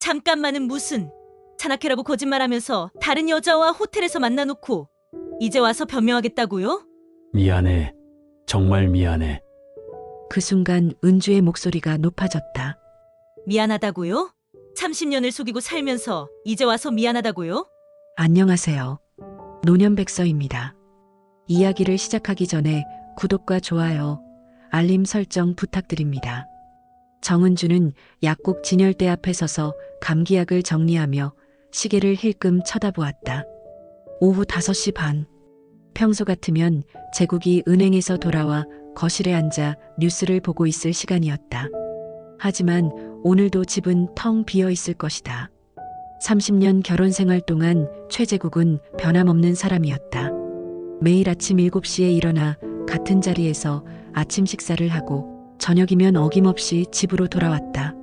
잠깐만은 무슨. 산악회라고 거짓말하면서 다른 여자와 호텔에서 만나놓고 이제 와서 변명하겠다고요? 미안해. 정말 미안해. 그 순간 은주의 목소리가 높아졌다. 미안하다고요? 30년을 속이고 살면서 이제 와서 미안하다고요? 안녕하세요. 노년백서입니다. 이야기를 시작하기 전에 구독과 좋아요, 알림 설정 부탁드립니다. 정은주는 약국 진열대 앞에 서서 감기약을 정리하며 시계를 힐끔 쳐다보았다. 오후 5시 반. 평소 같으면 제국이 은행에서 돌아와 거실에 앉아 뉴스를 보고 있을 시간이었다. 하지만 오늘도 집은 텅 비어 있을 것이다. 30년 결혼 생활 동안 최제국은 변함없는 사람이었다. 매일 아침 7시에 일어나 같은 자리에서 아침 식사를 하고 저녁이면 어김없이 집으로 돌아왔다.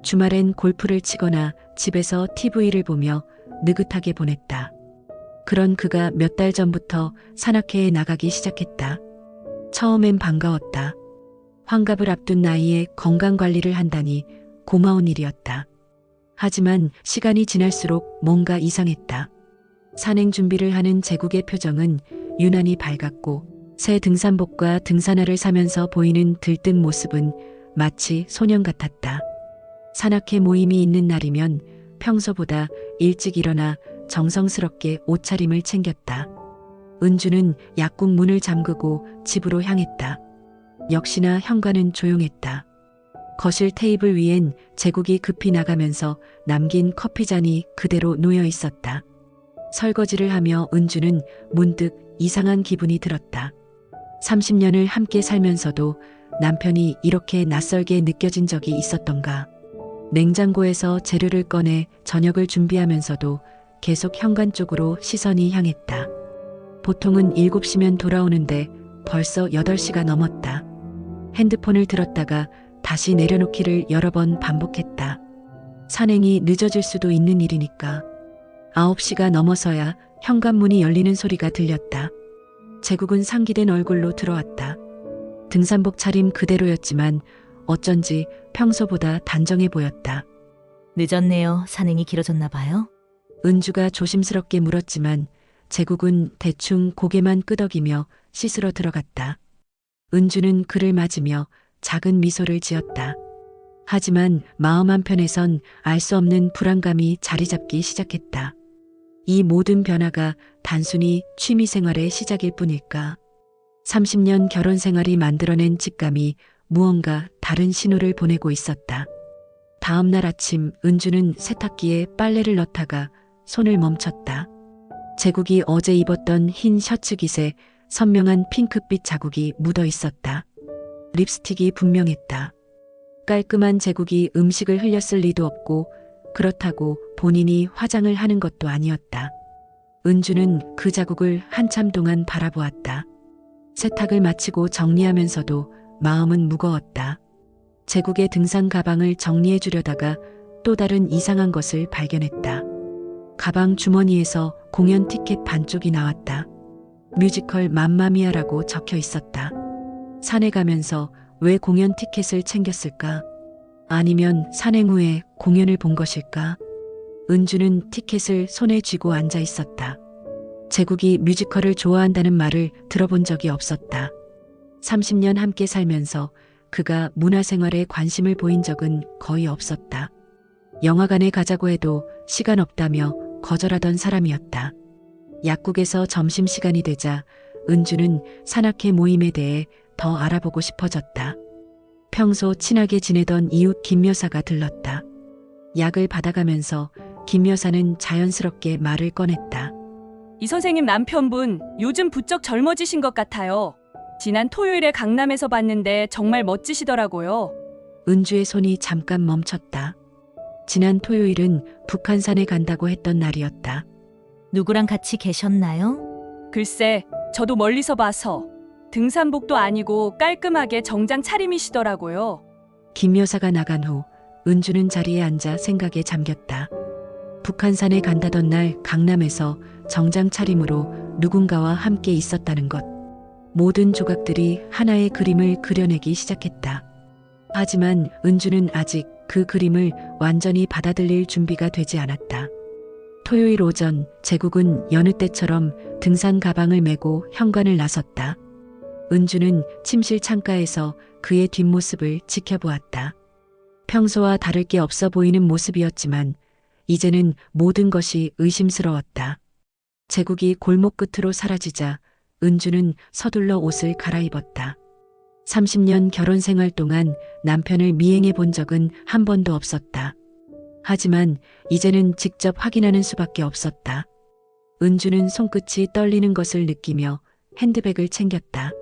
주말엔 골프를 치거나 집에서 TV를 보며 느긋하게 보냈다. 그런 그가 몇 달 전부터 산악회에 나가기 시작했다. 처음엔 반가웠다. 환갑을 앞둔 나이에 건강관리를 한다니 고마운 일이었다. 하지만 시간이 지날수록 뭔가 이상했다. 산행 준비를 하는 제국의 표정은 유난히 밝았고 새 등산복과 등산화를 사면서 보이는 들뜬 모습은 마치 소년 같았다. 산악회 모임이 있는 날이면 평소보다 일찍 일어나 정성스럽게 옷차림을 챙겼다. 은주는 약국 문을 잠그고 집으로 향했다. 역시나 현관은 조용했다. 거실 테이블 위엔 제국이 급히 나가면서 남긴 커피잔이 그대로 놓여 있었다. 설거지를 하며 은주는 문득 이상한 기분이 들었다. 30년을 함께 살면서도 남편이 이렇게 낯설게 느껴진 적이 있었던가. 냉장고에서 재료를 꺼내 저녁을 준비하면서도 계속 현관 쪽으로 시선이 향했다. 보통은 7시면 돌아오는데 벌써 8시가 넘었다. 핸드폰을 들었다가 다시 내려놓기를 여러 번 반복했다. 산행이 늦어질 수도 있는 일이니까. 9시가 넘어서야 현관문이 열리는 소리가 들렸다. 제국은 상기된 얼굴로 들어왔다. 등산복 차림 그대로였지만 어쩐지 평소보다 단정해 보였다. 늦었네요. 산행이 길어졌나 봐요. 은주가 조심스럽게 물었지만 제국은 대충 고개만 끄덕이며 씻으러 들어갔다. 은주는 그를 맞으며 작은 미소를 지었다. 하지만 마음 한편에선 알 수 없는 불안감이 자리 잡기 시작했다. 이 모든 변화가 단순히 취미 생활의 시작일 뿐일까? 30년 결혼 생활이 만들어낸 직감이 무언가 다른 신호를 보내고 있었다. 다음 날 아침 은주는 세탁기에 빨래를 넣다가 손을 멈췄다. 제국이 어제 입었던 흰 셔츠 깃에 선명한 핑크빛 자국이 묻어 있었다. 립스틱이 분명했다. 깔끔한 제국이 음식을 흘렸을 리도 없고 그렇다고 본인이 화장을 하는 것도 아니었다. 은주는 그 자국을 한참 동안 바라보았다. 세탁을 마치고 정리하면서도 마음은 무거웠다. 제국의 등산 가방을 정리해 주려다가 또 다른 이상한 것을 발견했다. 가방 주머니에서 공연 티켓 반쪽이 나왔다. 뮤지컬 맘마미아라고 적혀 있었다. 산에 가면서 왜 공연 티켓을 챙겼을까? 아니면 산행 후에 공연을 본 것일까? 은주는 티켓을 손에 쥐고 앉아 있었다. 제국이 뮤지컬을 좋아한다는 말을 들어본 적이 없었다. 30년 함께 살면서 그가 문화생활에 관심을 보인 적은 거의 없었다. 영화관에 가자고 해도 시간 없다며 거절하던 사람이었다. 약국에서 점심시간이 되자 은주는 산악회 모임에 대해 더 알아보고 싶어졌다. 평소 친하게 지내던 이웃 김 여사가 들렀다. 약을 받아가면서 김 여사는 자연스럽게 말을 꺼냈다. 이 선생님 남편분 요즘 부쩍 젊어지신 것 같아요. 지난 토요일에 강남에서 봤는데 정말 멋지시더라고요. 은주의 손이 잠깐 멈췄다. 지난 토요일은 북한산에 간다고 했던 날이었다. 누구랑 같이 계셨나요? 글쎄, 저도 멀리서 봐서 등산복도 아니고 깔끔하게 정장 차림이시더라고요. 김 여사가 나간 후 은주는 자리에 앉아 생각에 잠겼다. 북한산에 간다던 날 강남에서 정장 차림으로 누군가와 함께 있었다는 것. 모든 조각들이 하나의 그림을 그려내기 시작했다. 하지만 은주는 아직 그 그림을 완전히 받아들일 준비가 되지 않았다. 토요일 오전 제국은 여느 때처럼 등산 가방을 메고 현관을 나섰다. 은주는 침실 창가에서 그의 뒷모습을 지켜보았다. 평소와 다를 게 없어 보이는 모습이었지만 이제는 모든 것이 의심스러웠다. 제국이 골목 끝으로 사라지자 은주는 서둘러 옷을 갈아입었다. 30년 결혼 생활 동안 남편을 미행해 본 적은 한 번도 없었다. 하지만 이제는 직접 확인하는 수밖에 없었다. 은주는 손끝이 떨리는 것을 느끼며 핸드백을 챙겼다.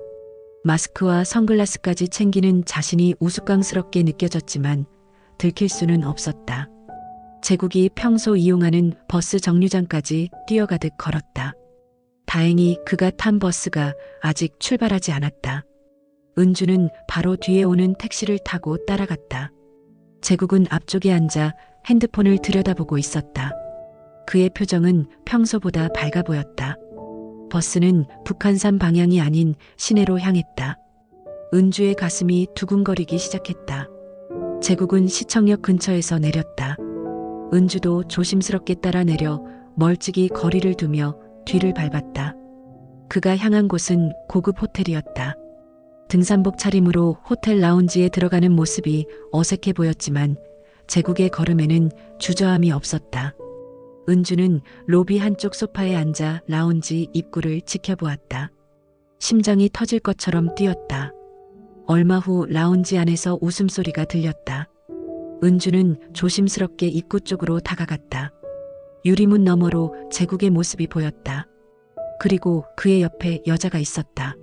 마스크와 선글라스까지 챙기는 자신이 우스꽝스럽게 느껴졌지만 들킬 수는 없었다. 제국이 평소 이용하는 버스 정류장까지 뛰어가듯 걸었다. 다행히 그가 탄 버스가 아직 출발하지 않았다. 은주는 바로 뒤에 오는 택시를 타고 따라갔다. 제국은 앞쪽에 앉아 핸드폰을 들여다보고 있었다. 그의 표정은 평소보다 밝아 보였다. 버스는 북한산 방향이 아닌 시내로 향했다. 은주의 가슴이 두근거리기 시작했다. 제국은 시청역 근처에서 내렸다. 은주도 조심스럽게 따라 내려 멀찍이 거리를 두며 뒤를 밟았다. 그가 향한 곳은 고급 호텔이었다. 등산복 차림으로 호텔 라운지에 들어가는 모습이 어색해 보였지만 제국의 걸음에는 주저함이 없었다. 은주는 로비 한쪽 소파에 앉아 라운지 입구를 지켜보았다. 심장이 터질 것처럼 뛰었다. 얼마 후 라운지 안에서 웃음소리가 들렸다. 은주는 조심스럽게 입구 쪽으로 다가갔다. 유리문 너머로 제국의 모습이 보였다. 그리고 그의 옆에 여자가 있었다.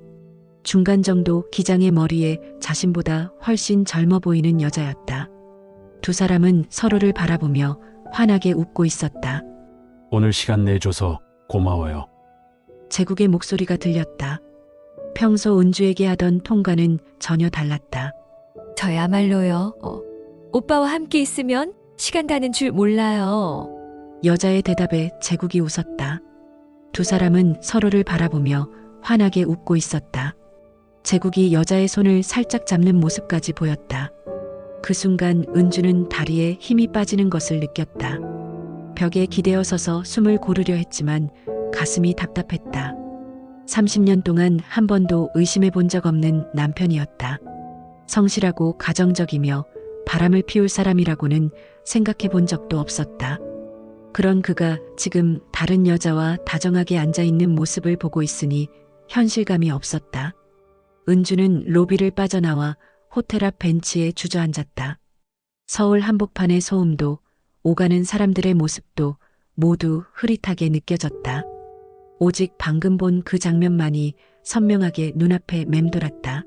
중간 정도 기장의 머리에 자신보다 훨씬 젊어 보이는 여자였다. 두 사람은 서로를 바라보며 환하게 웃고 있었다. 오늘 시간 내줘서 고마워요. 제국의 목소리가 들렸다. 평소 은주에게 하던 통과는 전혀 달랐다. 저야말로요. 오빠와 함께 있으면 시간 가는 줄 몰라요. 여자의 대답에 제국이 웃었다. 두 사람은 서로를 바라보며 환하게 웃고 있었다. 제국이 여자의 손을 살짝 잡는 모습까지 보였다. 그 순간 은주는 다리에 힘이 빠지는 것을 느꼈다. 벽에 기대어 서서 숨을 고르려 했지만 가슴이 답답했다. 30년 동안 한 번도 의심해 본 적 없는 남편이었다. 성실하고 가정적이며 바람을 피울 사람이라고는 생각해 본 적도 없었다. 그런 그가 지금 다른 여자와 다정하게 앉아 있는 모습을 보고 있으니 현실감이 없었다. 은주는 로비를 빠져나와 호텔 앞 벤치에 주저앉았다. 서울 한복판의 소음도 오가는 사람들의 모습도 모두 흐릿하게 느껴졌다. 오직 방금 본 그 장면만이 선명하게 눈앞에 맴돌았다.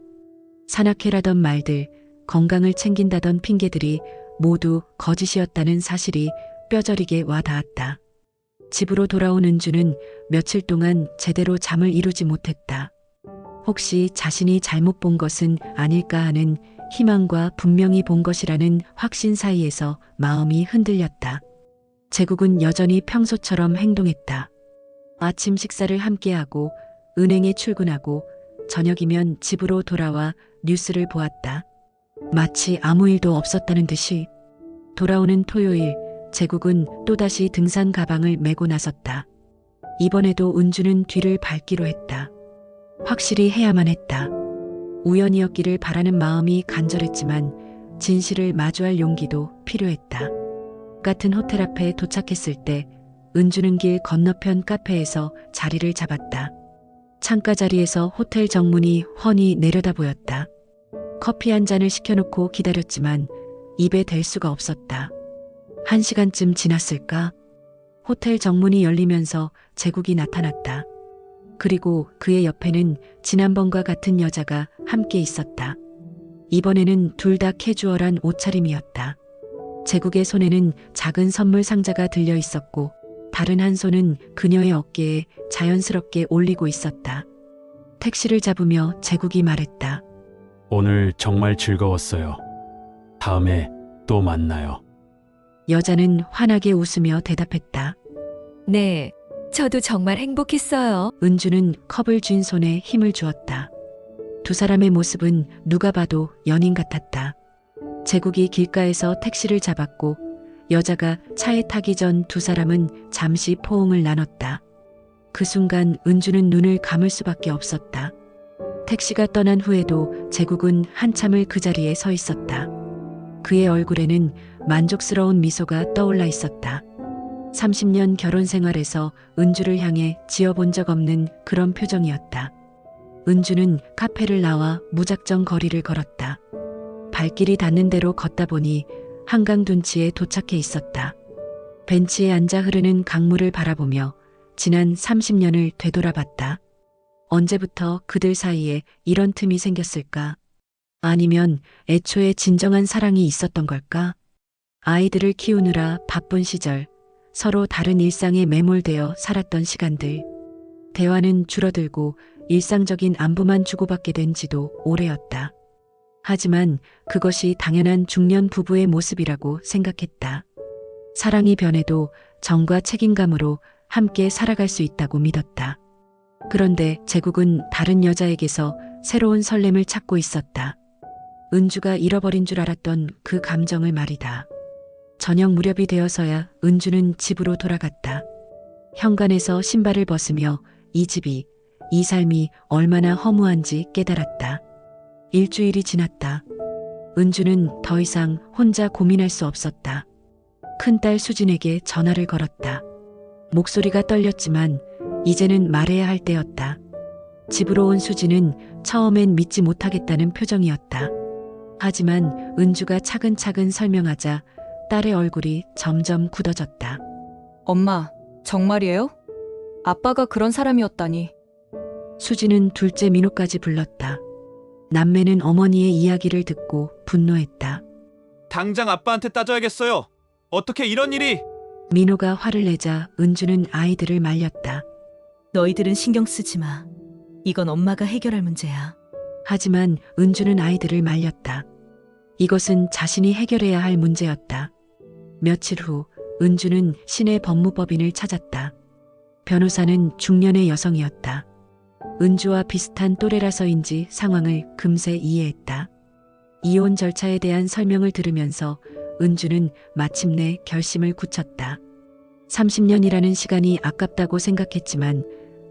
산악회라던 말들, 건강을 챙긴다던 핑계들이 모두 거짓이었다는 사실이 뼈저리게 와닿았다. 집으로 돌아온 은주는 며칠 동안 제대로 잠을 이루지 못했다. 혹시 자신이 잘못 본 것은 아닐까 하는 희망과 분명히 본 것이라는 확신 사이에서 마음이 흔들렸다. 제국은 여전히 평소처럼 행동했다. 아침 식사를 함께하고 은행에 출근하고 저녁이면 집으로 돌아와 뉴스를 보았다. 마치 아무 일도 없었다는 듯이. 돌아오는 토요일, 제국은 또다시 등산 가방을 메고 나섰다. 이번에도 은주는 뒤를 밟기로 했다. 확실히 해야만 했다. 우연이었기를 바라는 마음이 간절했지만 진실을 마주할 용기도 필요했다. 같은 호텔 앞에 도착했을 때 은주는 길 건너편 카페에서 자리를 잡았다. 창가 자리에서 호텔 정문이 훤히 내려다 보였다. 커피 한 잔을 시켜놓고 기다렸지만 입에 댈 수가 없었다. 1시간쯤 지났을까? 호텔 정문이 열리면서 제국이 나타났다. 그리고 그의 옆에는 지난번과 같은 여자가 함께 있었다. 이번에는 둘 다 캐주얼한 옷차림이었다. 제국의 손에는 작은 선물 상자가 들려 있었고 다른 한 손은 그녀의 어깨에 자연스럽게 올리고 있었다. 택시를 잡으며 제국이 말했다. 오늘 정말 즐거웠어요. 다음에 또 만나요. 여자는 환하게 웃으며 대답했다. 네, 저도 정말 행복했어요. 은주는 컵을 쥔 손에 힘을 주었다. 두 사람의 모습은 누가 봐도 연인 같았다. 제국이 길가에서 택시를 잡았고 여자가 차에 타기 전 두 사람은 잠시 포옹을 나눴다. 그 순간 은주는 눈을 감을 수밖에 없었다. 택시가 떠난 후에도 제국은 한참을 그 자리에 서 있었다. 그의 얼굴에는 만족스러운 미소가 떠올라 있었다. 30년 결혼 생활에서 은주를 향해 지어본 적 없는 그런 표정이었다. 은주는 카페를 나와 무작정 거리를 걸었다. 발길이 닿는 대로 걷다 보니 한강 둔치에 도착해 있었다. 벤치에 앉아 흐르는 강물을 바라보며 지난 30년을 되돌아봤다. 언제부터 그들 사이에 이런 틈이 생겼을까? 아니면 애초에 진정한 사랑이 있었던 걸까? 아이들을 키우느라 바쁜 시절, 서로 다른 일상에 매몰되어 살았던 시간들. 대화는 줄어들고 일상적인 안부만 주고받게 된 지도 오래였다. 하지만 그것이 당연한 중년 부부의 모습이라고 생각했다. 사랑이 변해도 정과 책임감으로 함께 살아갈 수 있다고 믿었다. 그런데 제국은 다른 여자에게서 새로운 설렘을 찾고 있었다. 은주가 잃어버린 줄 알았던 그 감정을 말이다. 저녁 무렵이 되어서야 은주는 집으로 돌아갔다. 현관에서 신발을 벗으며 이 집이, 이 삶이 얼마나 허무한지 깨달았다. 일주일이 지났다. 은주는 더 이상 혼자 고민할 수 없었다. 큰딸 수진에게 전화를 걸었다. 목소리가 떨렸지만 이제는 말해야 할 때였다. 집으로 온 수진은 처음엔 믿지 못하겠다는 표정이었다. 하지만 은주가 차근차근 설명하자 딸의 얼굴이 점점 굳어졌다. 엄마, 정말이에요? 아빠가 그런 사람이었다니. 수진은 둘째 민호까지 불렀다. 남매는 어머니의 이야기를 듣고 분노했다. 당장 아빠한테 따져야겠어요. 어떻게 이런 일이? 민호가 화를 내자 은주는 아이들을 말렸다. 너희들은 신경 쓰지 마. 이건 엄마가 해결할 문제야. 하지만 은주는 아이들을 말렸다. 이것은 자신이 해결해야 할 문제였다. 며칠 후 은주는 시내 법무법인을 찾았다. 변호사는 중년의 여성이었다. 은주와 비슷한 또래라서인지 상황을 금세 이해했다. 이혼 절차에 대한 설명을 들으면서 은주는 마침내 결심을 굳혔다. 30년이라는 시간이 아깝다고 생각했지만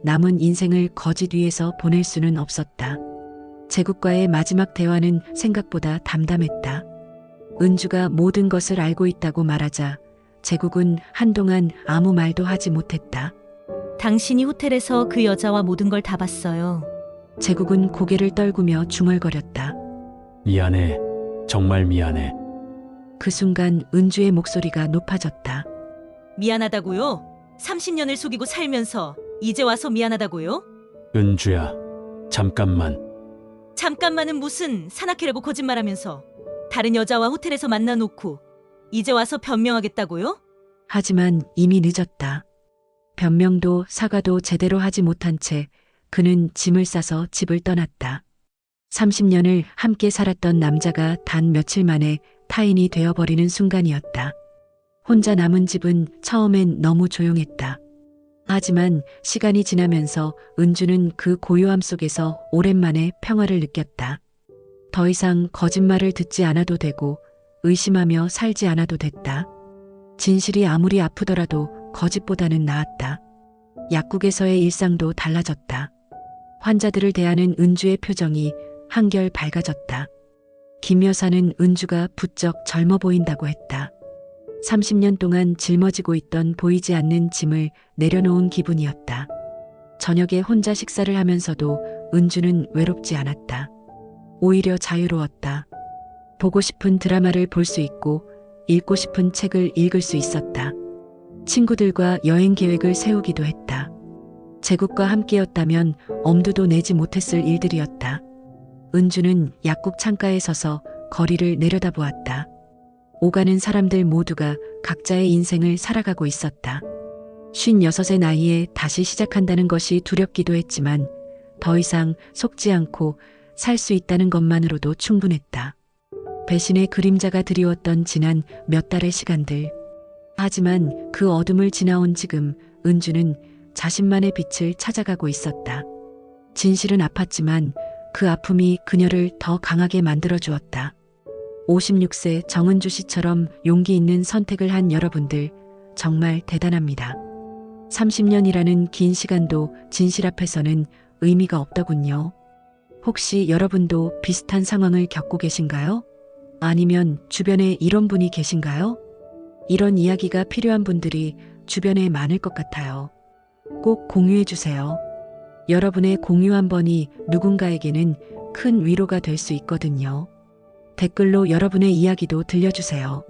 남은 인생을 거짓 위에서 보낼 수는 없었다. 제국과의 마지막 대화는 생각보다 담담했다. 은주가 모든 것을 알고 있다고 말하자 제국은 한동안 아무 말도 하지 못했다. 당신이 호텔에서 그 여자와 모든 걸 다 봤어요. 제국은 고개를 떨구며 중얼거렸다. 미안해. 정말 미안해. 그 순간 은주의 목소리가 높아졌다. 미안하다고요? 30년을 속이고 살면서 이제 와서 미안하다고요? 은주야, 잠깐만. 잠깐만은 무슨 산악회라고 거짓말하면서 다른 여자와 호텔에서 만나놓고 이제 와서 변명하겠다고요? 하지만 이미 늦었다. 변명도 사과도 제대로 하지 못한 채 그는 짐을 싸서 집을 떠났다. 30년을 함께 살았던 남자가 단 며칠 만에 타인이 되어버리는 순간이었다. 혼자 남은 집은 처음엔 너무 조용했다. 하지만 시간이 지나면서 은주는 그 고요함 속에서 오랜만에 평화를 느꼈다. 더 이상 거짓말을 듣지 않아도 되고 의심하며 살지 않아도 됐다. 진실이 아무리 아프더라도 거짓보다는 나았다. 약국에서의 일상도 달라졌다. 환자들을 대하는 은주의 표정이 한결 밝아졌다. 김 여사는 은주가 부쩍 젊어 보인다고 했다. 30년 동안 짊어지고 있던 보이지 않는 짐을 내려놓은 기분이었다. 저녁에 혼자 식사를 하면서도 은주는 외롭지 않았다. 오히려 자유로웠다. 보고 싶은 드라마를 볼 수 있고 읽고 싶은 책을 읽을 수 있었다. 친구들과 여행 계획을 세우기도 했다. 제국과 함께였다면 엄두도 내지 못했을 일들이었다. 은주는 약국 창가에 서서 거리를 내려다보았다. 오가는 사람들 모두가 각자의 인생을 살아가고 있었다. 56의 나이에 다시 시작한다는 것이 두렵기도 했지만 더 이상 속지 않고 살 수 있다는 것만으로도 충분했다. 배신의 그림자가 드리웠던 지난 몇 달의 시간들. 하지만 그 어둠을 지나온 지금 은주는 자신만의 빛을 찾아가고 있었다. 진실은 아팠지만 그 아픔이 그녀를 더 강하게 만들어 주었다. 56세 정은주 씨처럼 용기 있는 선택을 한 여러분들 정말 대단합니다. 30년이라는 긴 시간도 진실 앞에서는 의미가 없더군요. 혹시 여러분도 비슷한 상황을 겪고 계신가요? 아니면 주변에 이런 분이 계신가요? 이런 이야기가 필요한 분들이 주변에 많을 것 같아요. 꼭 공유해 주세요. 여러분의 공유 한 번이 누군가에게는 큰 위로가 될 수 있거든요. 댓글로 여러분의 이야기도 들려주세요.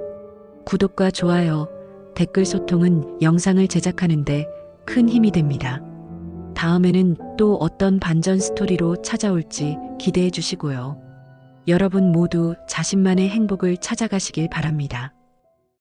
구독과 좋아요, 댓글 소통은 영상을 제작하는데 큰 힘이 됩니다. 다음에는 또 어떤 반전 스토리로 찾아올지 기대해 주시고요. 여러분 모두 자신만의 행복을 찾아가시길 바랍니다.